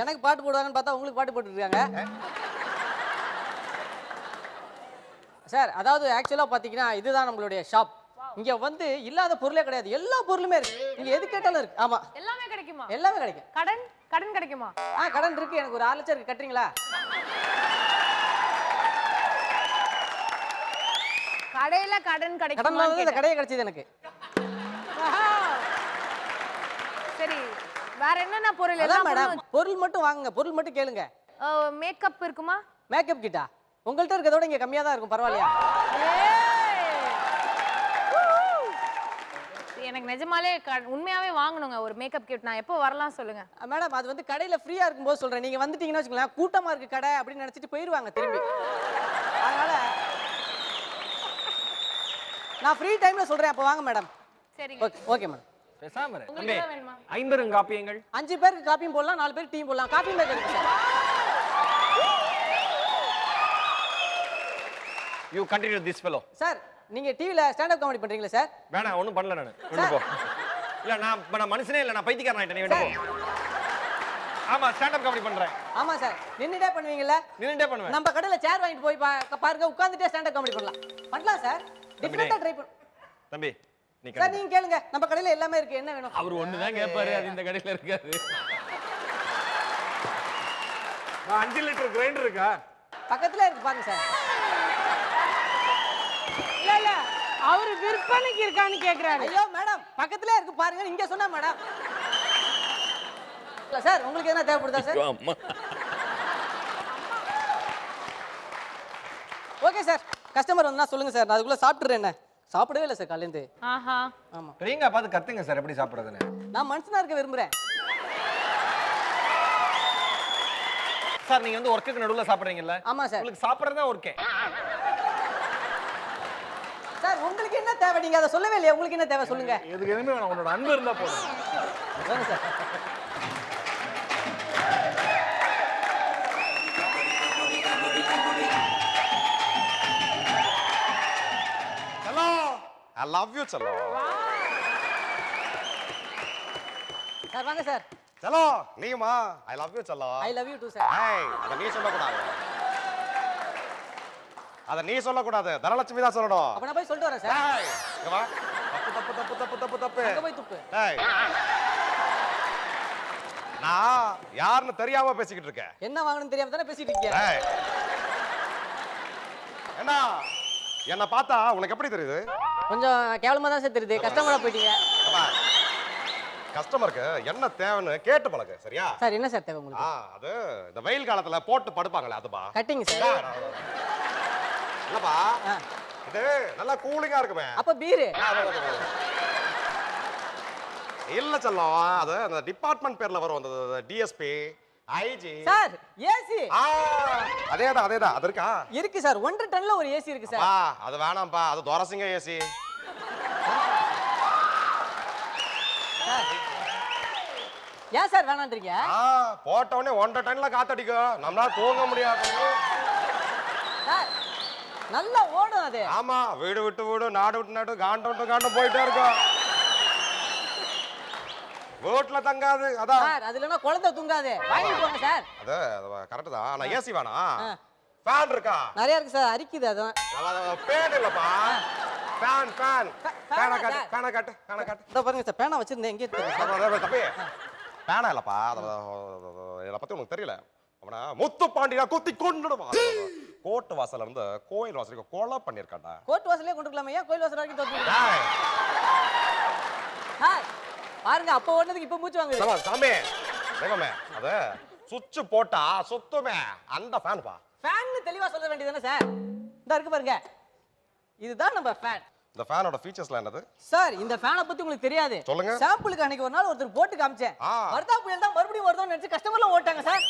எனக்கு பாட்டு போடுவாங்கன்னு பார்த்தா உங்களுக்கு பாட்டு போட்டுட்டு இருக்காங்க. சார் அதாவது ஆக்சுவலா பாத்தீங்கன்னா இதுதான் நம்மளுடைய ஷாப். இங்க வந்து இல்லாத பொருளே கிடையாது, எல்லா பொருளுமே இருக்கு. நீங்க எது கேட்டாலும் இருக்கு. ஆமா, எல்லாமே கிடைக்குமா? எல்லாமே கிடைக்கும். கடன் கிடைக்குமா? கடன் இருக்கு, எனக்கு ஒரு 6 லட்சம் இருக்கு, கட்டுறீங்களா? கடையில கடன் கிடைக்குமா? கடன் இந்த கடையே கிடைச்சது எனக்கு. சரி, வேற என்னென்ன பொருள்? எல்லாம் மேடம், பொருள் மட்டும் வாங்குங்க, பொருள் மட்டும் கேளுங்க. மேக்கப் இருக்குமா? மேக்கப் கிட்டா உங்கள்ட்ட இருக்கதோட இங்க கம்மியா தான் இருக்கும், பரவாயில்லையா? எனக்கு நிஜமாலே உண்மையாவே வாங்கணுங்க ஒரு மேக்கப் கிட். நான் எப்போ வரலாம் சொல்லுங்க மேடம். அது வந்து கடையில ஃப்ரீயா இருக்கும்போது சொல்றேன். நீங்க வந்துட்டீங்கன்னா வச்சுக்கலாம், கூட்டமா இருக்கு கடை அப்படின்னு நினைச்சிட்டு போயிருவாங்க திரும்பி. அதனால நான் ஃப்ரீ டைம்ல சொல்றேன், அப்ப வாங்க மேடம். சரிங்க. Okay madam. பேசாம இரு. உங்களுக்கு என்ன வேணுமா? 50 காப்பியங்கள். 5 பேருக்கு காப்பியும் போடலாம், 4 பேருக்கு டீ போடலாம். காப்பி மேக்கர் இருக்கு sir. You continue this fellow. Sir நீங்க டிவில ஸ்டாண்ட் அப் காமெடி பண்றீங்களா சார்? வேணாம், ஒண்ணும் பண்ணல நானு. வெளிய போ. இல்ல நான் மனுஷனே இல்ல, நான் பைத்தியக்காரன் ஆயிட்டேன். நீ வெளிய போ. ஆமா, ஸ்டாண்ட் அப் காமெடி பண்றேன். ஆமா சார், நின்னுட்டே பண்ணுவீங்கல்ல? நின்னுட்டே பண்ணுவேன். நம்ம கடையில சேர் வாங்கிட்டு போய் பாருங்க, உட்கார்ந்துட்டே ஸ்டாண்ட் அப் காமெடி பண்ணலாம் சார். டிஃபரெண்டா ட்ரை பண்ணு தம்பி. நீ சார் நீங்க கேளுங்க, நம்ம கடையில எல்லாமே இருக்கு, என்ன வேணும்? அவர் ஒண்ணு தான் கேட்பாரு, அது இந்த கடையில இருக்காது. 5 லிட்டர் கிரைண்டர் இருக்கா? பக்கத்துல இருக்கு பாருங்க சார். இல்ல அவரு விற்பனைக்கு இருக்கான்னு கேக்குறாரு. ஐயோ மேடம், பக்கத்துல இருக்கு பாருங்க, இங்க சொன்னா மேடம். இல்ல சார், உங்களுக்கு என்ன தேவைப்படுதா சார்? அம்மா ஓகே சார், கஸ்டமர் வந்தா சொல்லுங்க சார், நான் அதுக்குள்ள சாப்பிட்டுறேன். என்ன சாப்பிடவே இல்லை சார் காலையில இருந்து. ஆஹா. ஆமா, பெரியங்க பார்த்து கத்துங்க சார் எப்படி சாப்பிடுறதுன்னு. நான் மனுஷனா இருக்க விரும்புறேன் சார். நீங்க வந்து ஒர்க்குக்கு நடுவுல சாப்பிடுறீங்கல்ல? ஆமா சார். உங்களுக்கு சாப்பிடுறதா ஒர்க்கே. சார் உங்களுக்கு என்ன தேவை, நீங்க அதை சொல்லவே இல்லையா? உங்களுக்கு என்ன தேவை சொல்லுங்க. எதுக்கு எதுவுமே வேணாம், உன்னோட அன்பு இருந்தா போதும். வாங்க sir. Hello, I love you, Chalo. Sir வாங்க சார். Chalo, நீமா I love you, Chalo. I love you too sir. ஏய், அத நீ சொல்லக்கூடாது. அத நீ சொல்லக்கூடாது, தனலட்சுமி தான் சொல்லணும். அப்ப நான் போய் சொல்லிட்டு வரேன் சார். ஏய், இங்க வா. தப்பு. அங்க போய் துப்பு. ஏய். நான் யாருன்னு தெரியாம பேசிக்கிட்டு இருக்கேன். என்ன வாங்கணும்னு தெரியாம தானே பேசிட்டு இருக்கீங்க. ஏய். என்ன? என்ன பார்த்தா உனக்கு எப்படி தெரியுது? கொஞ்சம் கேவலமா தான் சார் தெரியுது, கஸ்டமரா போயிட்டீங்க. கஸ்டமருக்கு என்ன தேவைன்னு கேட்டு பழகு, சரியா? சார் என்ன சார் தேவை உங்களுக்கு? அது இந்த வெயில் காலத்துல போட்டு படுப்பாங்களே அதுபா. Cutting sir. இல்லப்பா, இது நல்லா கூலிங்கா இருக்குமே. அப்ப பீர் இல்ல செல்லம், அது அந்த டிபார்ட்மெண்ட் பேர்ல வரும், அந்த டிஎஸ்பி ஐஜி. Sir AC. அதேதான் அது இருக்கா? இருக்கு சார், 1.5 டன்ல ஒரு ஏசி இருக்கு சார். அது வேணாம்ப்பா, அது துரசிங்க ஏசி. ஏன் சார் வேணான்றீங்க? போட்ட உடனே 1.5 டன்ல காத்தடிக்கும், நம்மளால தூங்க முடியாது சார். நல்லா ஓடும் அது. ஆமா, வீடு விட்டு வீடு, நாடு விட்டு நாடு, காண்டம் போயிட்டே இருக்கும். வீட்டுல தங்காது. அதான் சார், அது இல்லனா குழந்தை தூங்காது. வாங்கிட்டு போங்க சார். அது கரெக்ட் தான். ஆனா ஏசி வேணாம். ஃபேன் இருக்கா? நிறைய இருக்கு சார், அரிக்குது. அதான் ஃபேன் இல்லப்பா, ஃபேன் காட்டு. இதோ பாருங்க சார், பேனா வச்சிருந்தேன், எங்க இருக்கு? தப்பே பேனா இல்லப்பா, இதை பத்தி உனக்கு தெரியல. அவனா முத்து பாண்டியா குத்தி கொண்டுடுவான். கோட்டு வாசல்ல இருந்து கோயில் வாசலுக்கு கொலை பண்ணிருக்காண்டா. கோர்ட் வாசலே கொண்டுக்கலாமா? ஏன் கோயில் வாசல் வரைக்கும் தோத்துறீங்க? சார் பாருங்க, அப்ப ஓடுனதுக்கு இப்ப மூச்சு வாங்குது. சாமி தெய்வமே, அது சுவிட்ச் போட்டா சுத்துமே, அந்த ஃபேன் பா. ஃபேன் தெளிவா சொல்ல வேண்டியதானே சார்? இந்த இருக்கு பாருங்க, இதுதான் நம்ம ஃபேன். இந்த ஃபேனோட ஃபீச்சர்ஸ்லாம் என்னது சார்? இந்த ஃபேனை பத்தி உங்களுக்கு தெரியாது. சொல்லுங்க. சாம்பிளுக்கு அன்னைக்கு ஒரு நாள் ஒருத்தர் போட்டு காமிச்சேன். வர்தா புயல் தான் மறுபடியும் வருதோன்னு நினைச்சு கஸ்டமர்லாம் ஓட்டாங்க சார்.